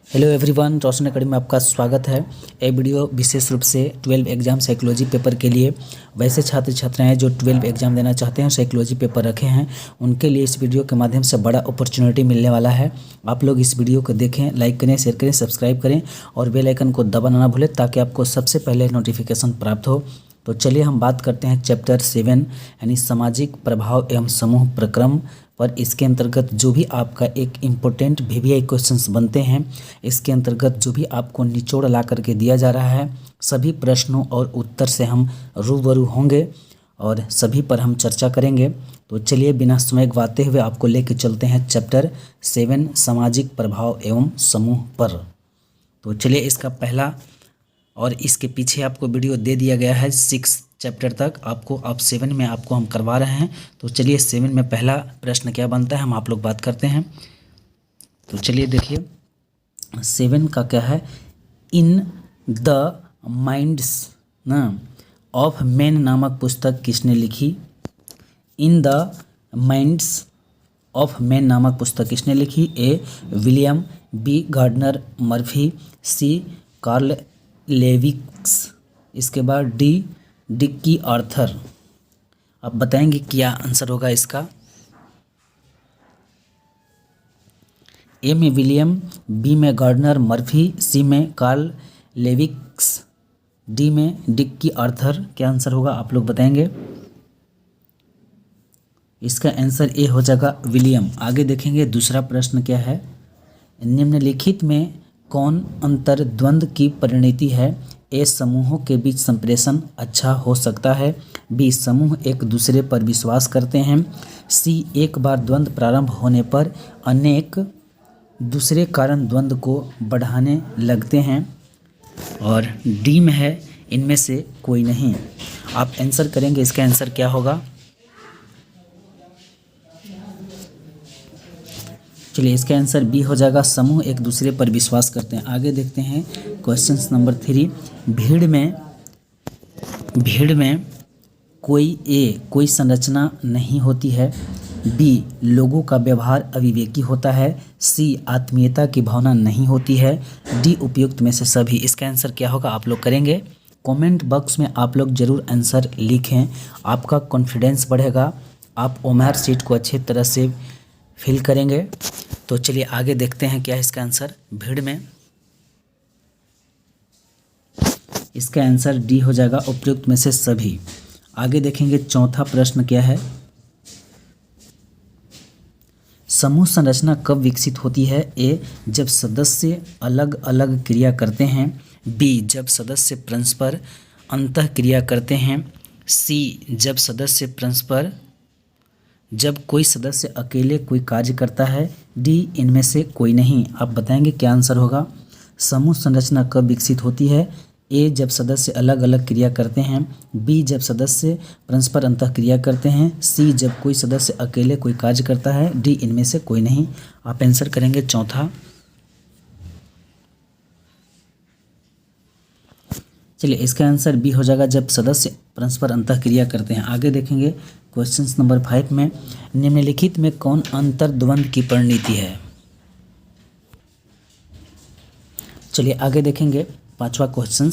Hello everyone, रोशन academy में आपका स्वागत है। ये वीडियो विशेष रूप से 12 एग्जाम साइकोलॉजी पेपर के लिए वैसे छात्र छात्राएं जो 12 एग्जाम देना चाहते हैं, साइकोलॉजी पेपर रखे हैं, उनके लिए इस वीडियो के माध्यम से बड़ा अपॉर्चुनिटी मिलने वाला है। आप लोग इस वीडियो को देखें, लाइक करें, शेयर करें, सब्सक्राइब करें और बेल आइकन को दबाना ना भूलें ताकि आपको सबसे पहले नोटिफिकेशन प्राप्त हो। तो चलिए हम बात करते हैं चैप्टर 7 यानी सामाजिक प्रभाव एवं समूह प्रक्रम पर। इसके अंतर्गत जो भी आपका एक इम्पोर्टेंट VVI क्वेश्चंस बनते हैं, इसके अंतर्गत जो भी आपको निचोड़ ला करके दिया जा रहा है, सभी प्रश्नों और उत्तर से हम रूबरू होंगे और सभी पर हम चर्चा करेंगे। तो चलिए बिना समय गवाते हुए आपको लेके चलते हैं चैप्टर 7 सामाजिक प्रभाव एवं समूह पर। तो चलिए इसका पहला और इसके पीछे आपको वीडियो दे दिया गया है 6 चैप्टर तक आपको, अब 7 में आपको हम करवा रहे हैं। तो चलिए 7 में पहला प्रश्न क्या बनता है हम आप लोग बात करते हैं। तो चलिए देखिए 7 का क्या है, इन द माइंड्स ना ऑफ मैन नामक पुस्तक किसने लिखी। In the minds of man नामक पुस्तक किसने लिखी। A William, B Gardner Murphy, C Karl लेविक्स, इसके बाद डी डिक्की आर्थर। आप बताएंगे क्या आंसर होगा इसका। ए में विलियम, बी में गार्डनर मर्फी, सी में कार्ल लेविक्स, डी में डिक्की आर्थर। क्या आंसर होगा आप लोग बताएंगे। इसका आंसर ए हो जाएगा विलियम। आगे देखेंगे दूसरा प्रश्न क्या है, निम्नलिखित में कौन अंतर द्वंद्व की परिणति है। ए समूहों के बीच संप्रेषण अच्छा हो सकता है, बी समूह एक दूसरे पर विश्वास करते हैं, सी एक बार द्वंद्व प्रारंभ होने पर अनेक दूसरे कारण द्वंद्व को बढ़ाने लगते हैं, और डी में है इनमें से कोई नहीं। आप आंसर करेंगे, इसका आंसर क्या होगा। चलिए इसका आंसर बी हो जाएगा, समूह एक दूसरे पर विश्वास करते हैं। आगे देखते हैं क्वेश्चन नंबर 3, भीड़ में कोई संरचना नहीं होती है, बी लोगों का व्यवहार अविवेकी होता है, सी आत्मीयता की भावना नहीं होती है, डी उपयुक्त में से सभी। इसका आंसर क्या होगा आप लोग करेंगे। कमेंट बॉक्स में आप लोग जरूर आंसर लिखें, आपका कॉन्फिडेंस बढ़ेगा, आप ओमआर सीट को अच्छी तरह से फिल करेंगे। तो चलिए आगे देखते हैं क्या है इसका आंसर। भीड़ में इसका आंसर डी हो जाएगा, उपयुक्त में से सभी। आगे देखेंगे चौथा प्रश्न क्या है, समूह संरचना कब विकसित होती है। ए जब सदस्य अलग अलग क्रिया करते हैं, बी जब सदस्य परस्पर अंतः क्रिया करते हैं, सी जब कोई सदस्य अकेले कोई कार्य करता है, डी इनमें से कोई नहीं। आप बताएंगे क्या आंसर होगा। समूह संरचना कब विकसित होती है। ए जब सदस्य अलग अलग क्रिया करते हैं, बी जब सदस्य परस्पर अंतः क्रिया करते हैं, सी जब कोई सदस्य अकेले कोई कार्य करता है, डी इनमें से कोई नहीं। आप आंसर करेंगे चौथा। चलिए इसका आंसर बी हो जाएगा, जब सदस्य परस्पर अंतः क्रिया करते हैं। आगे देखेंगे क्वेश्चन नंबर 5 में, निम्नलिखित में कौन अंतर द्वंद्व की परिणति है। चलिए आगे देखेंगे 5वां क्वेश्चन,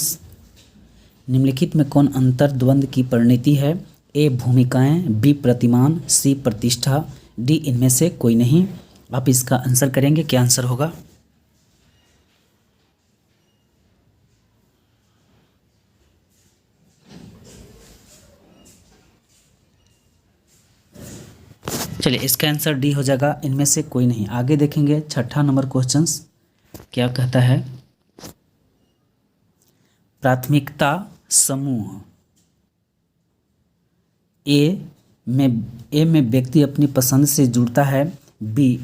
निम्नलिखित में कौन अंतर द्वंद्व की परिणति है। ए भूमिकाएं, बी प्रतिमान, सी प्रतिष्ठा, डी इनमें से कोई नहीं। आप इसका आंसर करेंगे, क्या आंसर होगा। चलिए इसका आंसर डी हो जाएगा, इनमें से कोई नहीं। आगे देखेंगे 6ठा नंबर क्वेश्चन क्या कहता है, प्राथमिकता समूह। ए में व्यक्ति अपनी पसंद से जुड़ता है, बी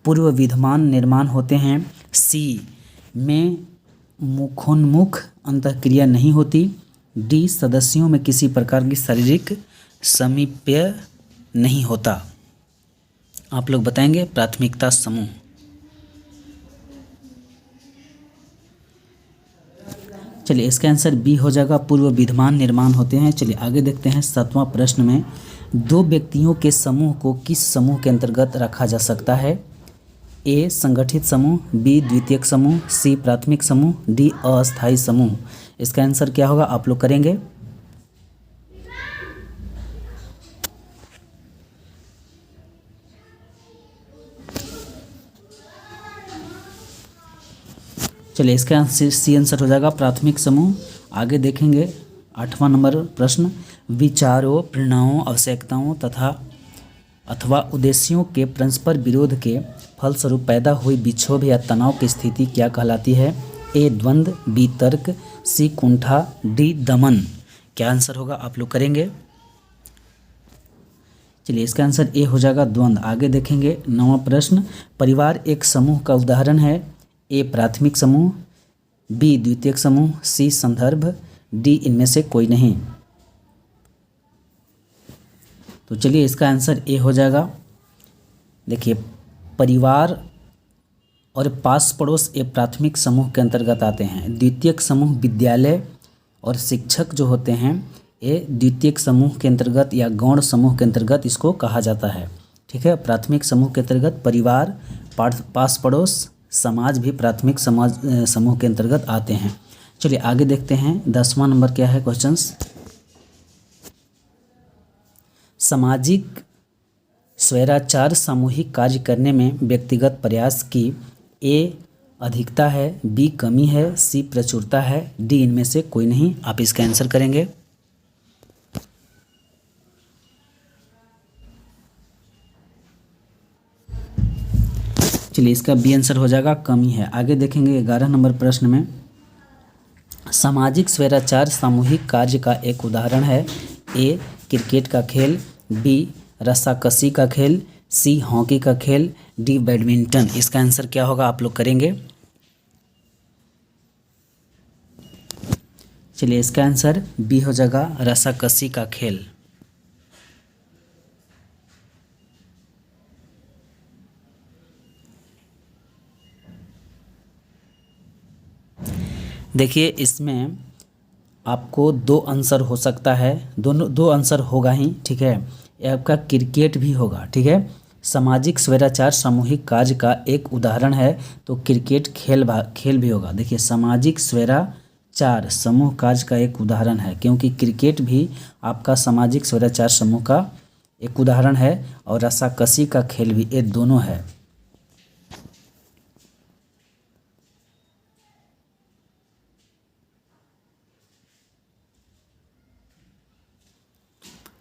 पूर्व विद्यमान निर्माण होते हैं, सी में मुखोन्मुख अंतःक्रिया नहीं होती, डी सदस्यों में किसी प्रकार की शारीरिक समीप्य नहीं होता। आप लोग बताएंगे प्राथमिकता समूह। चलिए इसका आंसर बी हो जाएगा, पूर्व विद्यमान निर्माण होते हैं। चलिए आगे देखते हैं 7वां प्रश्न में, दो व्यक्तियों के समूह को किस समूह के अंतर्गत रखा जा सकता है। ए संगठित समूह, बी द्वितीयक समूह, सी प्राथमिक समूह, डी अस्थायी समूह। इसका आंसर क्या होगा आप लोग करेंगे। चलिए इसका आंसर सी आंसर हो जाएगा प्राथमिक समूह। आगे देखेंगे 8वां नंबर प्रश्न, विचारों, प्रेरणाओं, आवश्यकताओं तथा अथवा उद्देश्यों के परस्पर विरोध के फलस्वरूप पैदा हुई विक्षोभ या तनाव की स्थिति क्या कहलाती है। ए द्वंद्व, बी तर्क, सी कुंठा, डी दमन। क्या आंसर होगा आप लोग करेंगे। चलिए इसका आंसर ए हो जाएगा द्वंद्व। आगे देखेंगे 9वां प्रश्न, परिवार एक समूह का उदाहरण है। ए प्राथमिक समूह, बी द्वितीयक समूह, सी संदर्भ, डी इनमें से कोई नहीं। तो चलिए इसका आंसर ए हो जाएगा। देखिए परिवार और पास पड़ोस ये प्राथमिक समूह के अंतर्गत आते हैं। द्वितीयक समूह विद्यालय और शिक्षक जो होते हैं ये द्वितीयक समूह के अंतर्गत या गौण समूह के अंतर्गत इसको कहा जाता है। ठीक है, प्राथमिक समूह के अंतर्गत परिवार, पास पड़ोस, समाज भी प्राथमिक समूह के अंतर्गत आते हैं। चलिए आगे देखते हैं 10वां नंबर क्या है क्वेश्चंस। सामाजिक स्वैराचार सामूहिक कार्य करने में व्यक्तिगत प्रयास की ए अधिकता है, बी कमी है, सी प्रचुरता है, डी इनमें से कोई नहीं। आप इसका आंसर करेंगे। चलिए इसका बी आंसर हो जाएगा कमी है। आगे देखेंगे 11 नंबर प्रश्न में, सामाजिक स्वैराचार सामूहिक कार्य का एक उदाहरण है। ए क्रिकेट का खेल, बी रस्साकसी का खेल, सी हॉकी का खेल, डी बैडमिंटन। इसका आंसर क्या होगा आप लोग करेंगे। चलिए इसका आंसर बी हो जाएगा रस्साकसी का खेल। देखिए इसमें आपको दो आंसर हो सकता है, दो आंसर होगा ही। ठीक है, ये आपका क्रिकेट भी होगा। ठीक है, सामाजिक स्वैराचार सामूहिक कार्य का एक उदाहरण है तो क्रिकेट खेल भी होगा। देखिए सामाजिक स्वैराचार समूह कार्य का एक उदाहरण है, क्योंकि क्रिकेट भी आपका सामाजिक स्वैराचार समूह का एक उदाहरण है और रस्साकसी का खेल भी, ये दोनों है।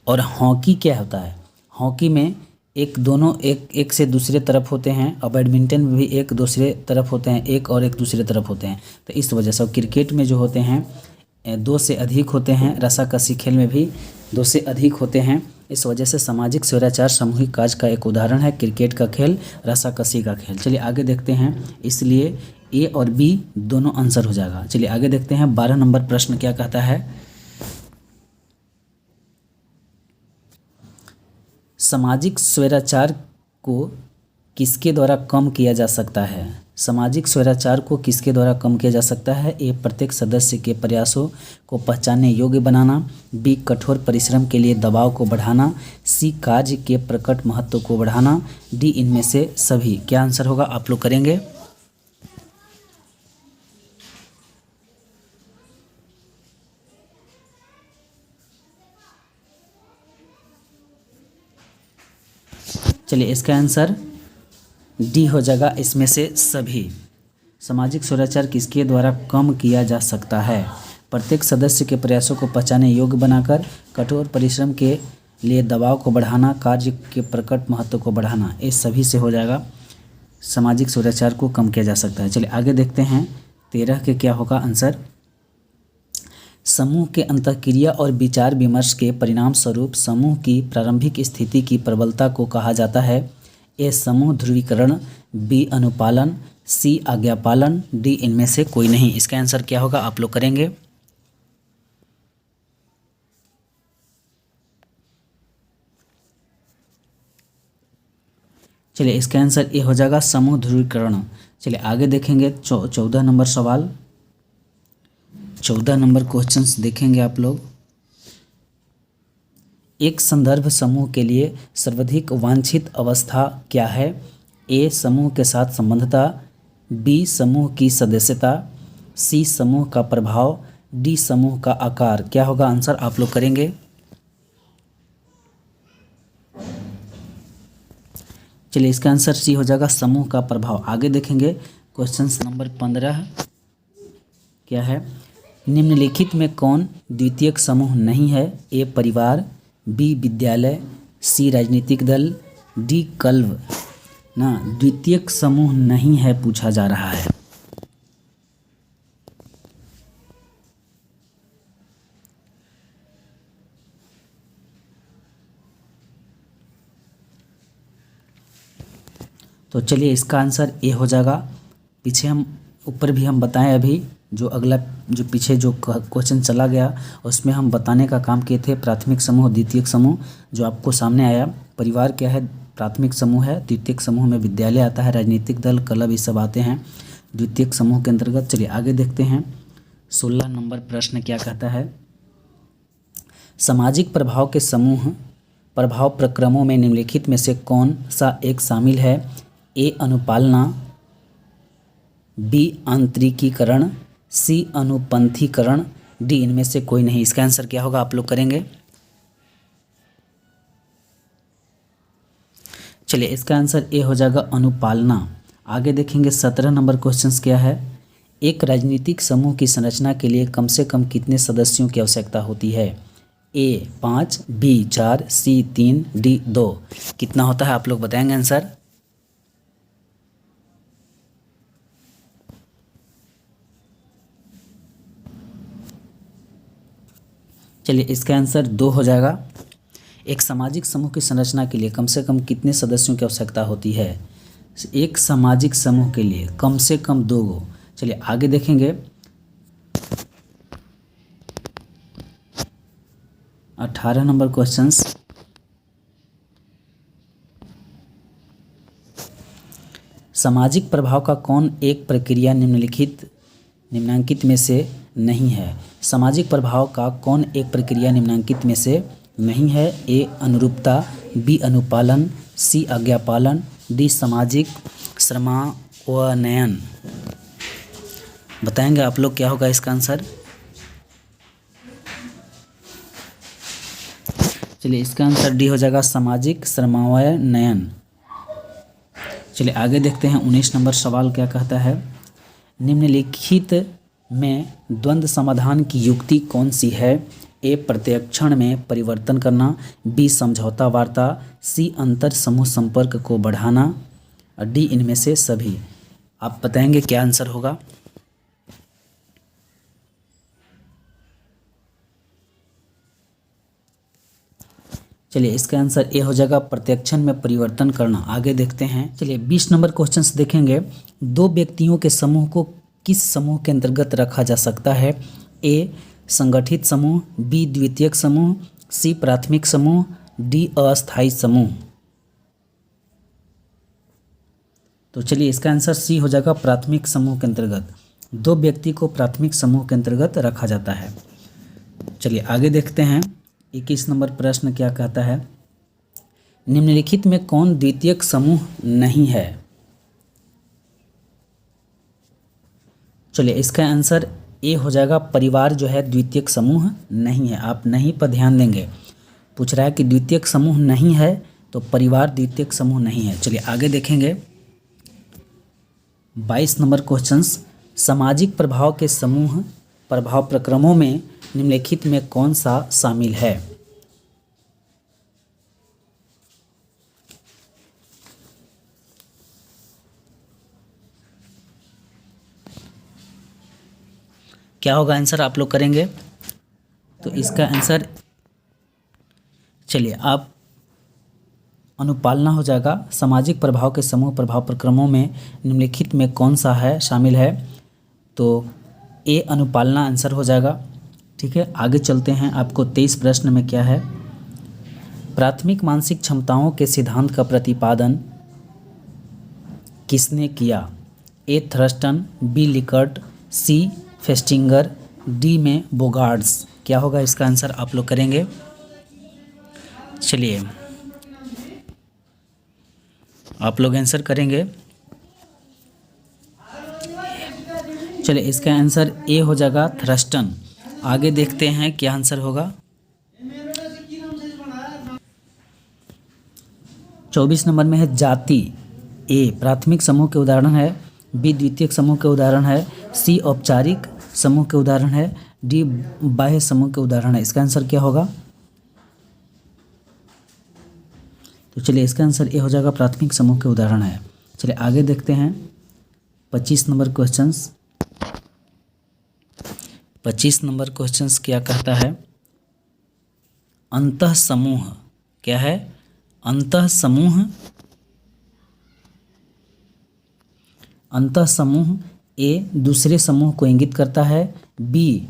और हॉकी क्या होता है, हॉकी में एक से दूसरे तरफ होते हैं और बैडमिंटन में भी एक दूसरे तरफ होते हैं, एक और एक दूसरे तरफ होते हैं। तो इस वजह से क्रिकेट में जो होते हैं 2 से अधिक होते हैं, रस्साकसी खेल में भी 2 से अधिक होते हैं। इस वजह से सामाजिक स्वैराचार सामूहिक कार्य का एक उदाहरण है क्रिकेट का खेल, रस्साकसी का खेल। चलिए आगे देखते हैं, इसलिए ए और बी दोनों आंसर हो जाएगा। चलिए आगे देखते हैं 12 नंबर प्रश्न क्या कहता है। सामाजिक स्वैराचार को किसके द्वारा कम किया जा सकता है। सामाजिक स्वैराचार को किसके द्वारा कम किया जा सकता है। ए प्रत्येक सदस्य के प्रयासों को पहचानने योग्य बनाना, बी कठोर परिश्रम के लिए दबाव को बढ़ाना, सी कार्य के प्रकट महत्व को बढ़ाना, डी इनमें से सभी। क्या आंसर होगा आप लोग करेंगे। चलिए इसका आंसर डी हो जाएगा, इसमें से सभी। सामाजिक स्वैराचार किसके द्वारा कम किया जा सकता है। प्रत्येक सदस्य के प्रयासों को पहचानने योग्य बनाकर, कठोर परिश्रम के लिए दबाव को बढ़ाना, कार्य के प्रकट महत्व को बढ़ाना, ये सभी से हो जाएगा। सामाजिक स्वैराचार को कम किया जा सकता है। चलिए आगे देखते हैं 13 के क्या होगा आंसर। समूह के अंतःक्रिया और विचार विमर्श के परिणाम स्वरूप समूह की प्रारंभिक स्थिति की प्रबलता को कहा जाता है। ए समूह ध्रुवीकरण, बी अनुपालन, सी आज्ञापालन, डी इनमें से कोई नहीं। इसका आंसर क्या होगा आप लोग करेंगे। चलिए इसका आंसर ए हो जाएगा समूह ध्रुवीकरण। चलिए आगे देखेंगे 14 नंबर सवाल, 14 नंबर क्वेश्चंस देखेंगे आप लोग। एक संदर्भ समूह के लिए सर्वाधिक वांछित अवस्था क्या है। ए समूह के साथ संबंधता, बी समूह की सदस्यता, सी समूह का प्रभाव, डी समूह का आकार। क्या होगा आंसर आप लोग करेंगे? चलिए इसका आंसर सी हो जाएगा, समूह का प्रभाव। आगे देखेंगे क्वेश्चन नंबर 15 क्या है। निम्नलिखित में कौन द्वितीयक समूह नहीं है? ए परिवार, बी विद्यालय, सी राजनीतिक दल, डी क्लब। ना द्वितीयक समूह नहीं है पूछा जा रहा है। तो चलिए इसका आंसर ए हो जाएगा। पीछे हम ऊपर भी हम बताएं, अभी जो अगला जो पीछे जो क्वेश्चन चला गया उसमें हम बताने का काम किए थे। प्राथमिक समूह, द्वितीयक समूह जो आपको सामने आया। परिवार क्या है? प्राथमिक समूह है। द्वितीयक समूह में विद्यालय आता है, राजनीतिक दल, क्लब, ये सब आते हैं द्वितीयक समूह के अंतर्गत। चलिए आगे देखते हैं 16 नंबर प्रश्न क्या कहता है। सामाजिक प्रभाव के समूह प्रभाव प्रक्रमों में निम्नलिखित में से कौन सा एक शामिल है? ए अनुपालना, बी आंतरिकीकरण, सी अनुपंथीकरण, डी इनमें से कोई नहीं। इसका आंसर क्या होगा आप लोग करेंगे? चलिए इसका आंसर ए हो जाएगा, अनुपालना। आगे देखेंगे 17 नंबर क्वेश्चन क्या है। एक राजनीतिक समूह की संरचना के लिए कम से कम कितने सदस्यों की आवश्यकता होती है? ए 5, बी 4, सी 3, डी 2। कितना होता है आप लोग बताएंगे आंसर? चलिए इसका आंसर 2 हो जाएगा। एक सामाजिक समूह की संरचना के लिए कम से कम कितने सदस्यों की आवश्यकता होती है? एक सामाजिक समूह के लिए कम से कम 2 गो। चलिए आगे देखेंगे 18 नंबर क्वेश्चंस। सामाजिक प्रभाव का कौन एक प्रक्रिया निम्नांकित में से नहीं है? सामाजिक प्रभाव का कौन एक प्रक्रिया निम्नांकित में से नहीं है? ए अनुरूपता, बी अनुपालन, सी आज्ञापालन, डी सामाजिक समन्वयन। बताएंगे आप लोग क्या होगा इसका आंसर? चलिए इसका आंसर डी हो जाएगा, सामाजिक समन्वयन। चलिए आगे देखते हैं 19 नंबर सवाल क्या कहता है। निम्नलिखित में द्वंद्व समाधान की युक्ति कौन सी है? ए प्रत्यक्षण में परिवर्तन करना, बी समझौता वार्ता, सी अंतर समूह संपर्क को बढ़ाना, और डी इनमें से सभी। आप बताएंगे क्या आंसर होगा? चलिए इसका आंसर ए हो जाएगा, प्रत्यक्षण में परिवर्तन करना। आगे देखते हैं। चलिए 20 नंबर क्वेश्चन देखेंगे। दो व्यक्तियों के समूह को किस समूह के अंतर्गत रखा जा सकता है? ए संगठित समूह, बी द्वितीयक समूह, सी प्राथमिक समूह, डी अस्थायी समूह। तो चलिए इसका आंसर सी हो जाएगा, प्राथमिक समूह के अंतर्गत। दो व्यक्ति को प्राथमिक समूह के अंतर्गत रखा जाता है। चलिए आगे देखते हैं 21 नंबर प्रश्न क्या कहता है। निम्नलिखित में कौन द्वितीयक समूह नहीं है? चलिए इसका आंसर ए हो जाएगा, परिवार जो है द्वितीयक समूह नहीं है। आप नहीं पर ध्यान देंगे। पूछ रहा है कि द्वितीयक समूह नहीं है, तो परिवार द्वितीयक समूह नहीं है। चलिए आगे देखेंगे 22 नंबर क्वेश्चंस। सामाजिक प्रभाव के समूह प्रभाव प्रक्रमों में निम्नलिखित में कौन सा शामिल है? क्या होगा आंसर आप लोग करेंगे? तो इसका आंसर चलिए आप अनुपालना हो जाएगा। सामाजिक प्रभाव के समूह प्रभाव प्रक्रमों में निम्नलिखित में कौन सा है शामिल है? तो ए अनुपालना आंसर हो जाएगा। ठीक है, आगे चलते हैं। आपको 23 प्रश्न में क्या है। प्राथमिक मानसिक क्षमताओं के सिद्धांत का प्रतिपादन किसने किया? ए थ्रस्टन, बी लिकर्ट, सी फेस्टिंगर, डी में बोगार्ड्स। क्या होगा इसका आंसर आप लोग करेंगे? चलिए आप लोग आंसर करेंगे। चलिए इसका आंसर ए हो जाएगा थ्रस्टन। आगे देखते हैं क्या आंसर होगा। 24 नंबर में है जाति। ए प्राथमिक समूह के उदाहरण है, बी द्वितीयक समूह के उदाहरण है, सी औपचारिक समूह के उदाहरण है, डी बाह्य समूह के उदाहरण है। इसका आंसर क्या होगा? तो चलिए इसका आंसर ए हो जाएगा प्राथमिक समूह के उदाहरण है। चलिए आगे देखते हैं 25 नंबर क्वेश्चंस। 25 नंबर क्वेश्चंस क्या कहता है? अंतः समूह क्या है? अंतः समूह ए दूसरे समूह को इंगित करता है, बी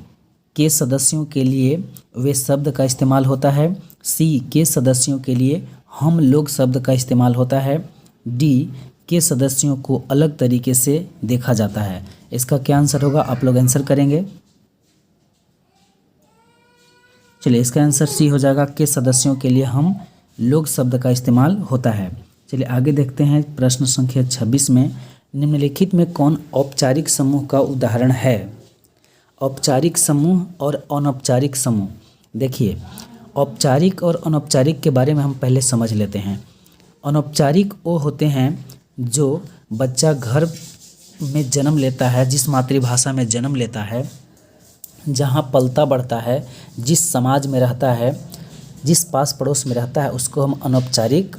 के सदस्यों के लिए वे शब्द का इस्तेमाल होता है, सी के सदस्यों के लिए हम लोग शब्द का इस्तेमाल होता है, डी के सदस्यों को अलग तरीके से देखा जाता है। इसका क्या आंसर होगा? आप लोग आंसर करेंगे। चलिए इसका आंसर सी हो जाएगा, के सदस्यों के लिए हम लोग शब्द का इस्तेमाल होता है। चलिए आगे देखते हैं प्रश्न संख्या 26 में, निम्नलिखित में कौन औपचारिक समूह का उदाहरण है? औपचारिक समूह और अनौपचारिक समूह। देखिए औपचारिक और अनौपचारिक के बारे में हम पहले समझ लेते हैं। अनौपचारिक वो होते हैं जो बच्चा घर में जन्म लेता है, जिस मातृभाषा में जन्म लेता है, जहाँ पलता बढ़ता है, जिस समाज में रहता है, जिस पास पड़ोस में रहता है, उसको हम अनौपचारिक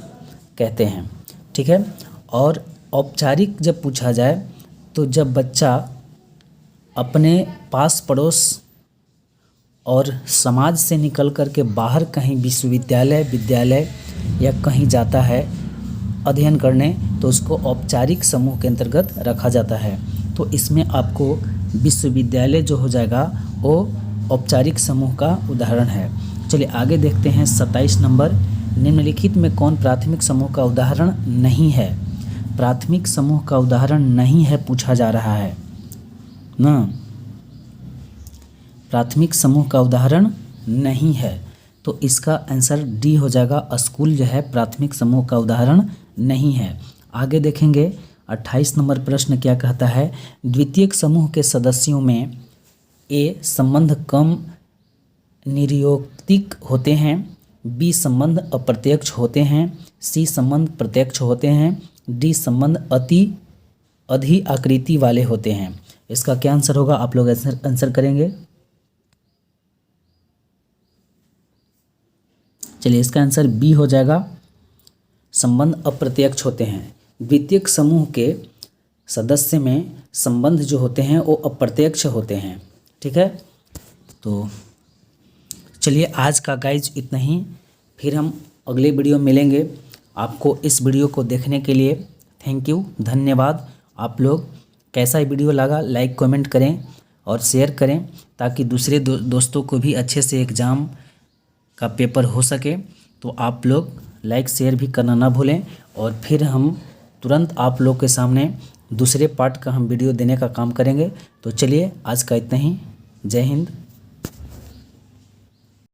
कहते हैं। ठीक है। और औपचारिक जब पूछा जाए तो जब बच्चा अपने पास पड़ोस और समाज से निकल कर के बाहर कहीं विश्वविद्यालय, विद्यालय या कहीं जाता है अध्ययन करने, तो उसको औपचारिक समूह के अंतर्गत रखा जाता है। तो इसमें आपको विश्वविद्यालय जो हो जाएगा वो औपचारिक समूह का उदाहरण है। चलिए आगे देखते हैं 27 नंबर, निम्नलिखित में कौन प्राथमिक समूह का उदाहरण नहीं है? प्राथमिक समूह का उदाहरण नहीं है पूछा जा रहा है ना, प्राथमिक समूह का उदाहरण नहीं है, तो इसका आंसर डी हो जाएगा, स्कूल जो है प्राथमिक समूह का उदाहरण नहीं है। आगे देखेंगे 28 नंबर प्रश्न क्या कहता है? द्वितीयक समूह के सदस्यों में ए संबंध कम निरयोक्तिक होते हैं, बी संबंध अप्रत्यक्ष होते हैं, सी संबंध प्रत्यक्ष होते हैं, डी संबंध अधि आकृति वाले होते हैं। इसका क्या आंसर होगा? आप लोग आंसर करेंगे। चलिए इसका आंसर बी हो जाएगा, संबंध अप्रत्यक्ष होते हैं। द्वितीयक समूह के सदस्य में संबंध जो होते हैं वो अप्रत्यक्ष होते हैं। ठीक है। तो चलिए आज का गाइज इतना ही, फिर हम अगले वीडियो में मिलेंगे। आपको इस वीडियो को देखने के लिए थैंक यू, धन्यवाद। आप लोग कैसा वीडियो लगा लाइक कमेंट करें और शेयर करें, ताकि दूसरे दोस्तों को भी अच्छे से एग्ज़ाम का पेपर हो सके। तो आप लोग लाइक शेयर भी करना ना भूलें, और फिर हम तुरंत आप लोग के सामने दूसरे पार्ट का हम वीडियो देने का काम करेंगे। तो चलिए आज का इतना ही, जय हिंद।